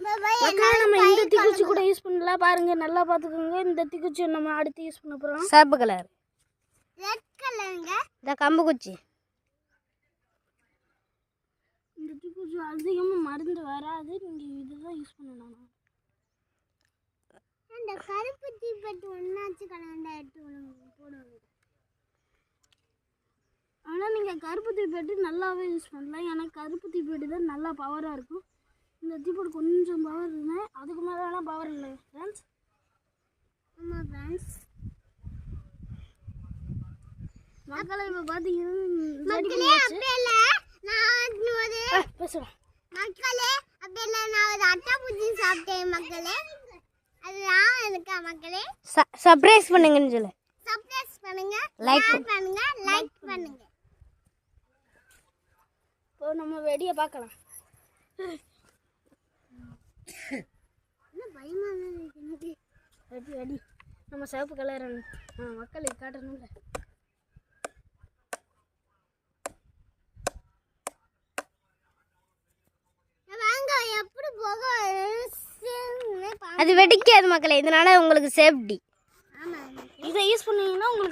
மக்களே நம்ம இந்த தீக்குச்சி கூட யூஸ் பண்ணலாம். பாருங்க, நல்லா பார்த்துக்கோங்க. இந்த தீக்குச்சி நம்ம அடுத்து யூஸ் பண்ண போகிறோம். சிவப்பு கலர், ரெட் கலருங்க. இந்த கம்பு குச்சி. இந்த தீக்குச்சி அதிகமாக மருந்து வராது. நீங்கள் இதுதான் யூஸ் பண்ணணும். அந்த கருப்பு தீப்பெட்டி ஒன்றாச்சு கலண்டா எடுத்து போடுவாங்க. ஆனால் நீங்கள் கருப்பு தீப்பெட்டி நல்லாவே யூஸ் பண்ணலாம். ஏன்னா கருப்பு தீப்பெட்டி தான் நல்லா பவராக இருக்கும். இந்த தீப்பெட்டி கொஞ்சம் பவர் இருந்தேன், அதுக்கு மேலாம் பவர் இல்லை ஃப்ரெண்ட்ஸ். ஆமாம் ஃப்ரெண்ட்ஸ். மக்களை இப்போ பார்த்தீங்கன்னா பேசுகிறேன். மக்களே அப்படியே நான் ஒரு அட்டைப்பூச்சி சாப்பிட்டேன் மக்களே. அதுதான் இருக்கா மக்களே. சர்ப்ரைஸ் பண்ணுங்கன்னு சொல்லு. சப்ஸ்கிரைப் பண்ணுங்க, லைக் பண்ணுங்க, லைக் பண்ணுங்க. இப்போ நம்ம வெடியை பார்க்கலாம். என்ன பயமா இருக்கு. வெடி வெடி நம்ம சிவப்பு கலர் மக்களுக்கு காட்டணும்ல. எப்படி போக அது வெடிக்காது மக்களே, இதனால உங்களுக்கு சேஃப்டி. ஆமா, இதை யூஸ் பண்ணீங்கன்னா உங்களுக்கு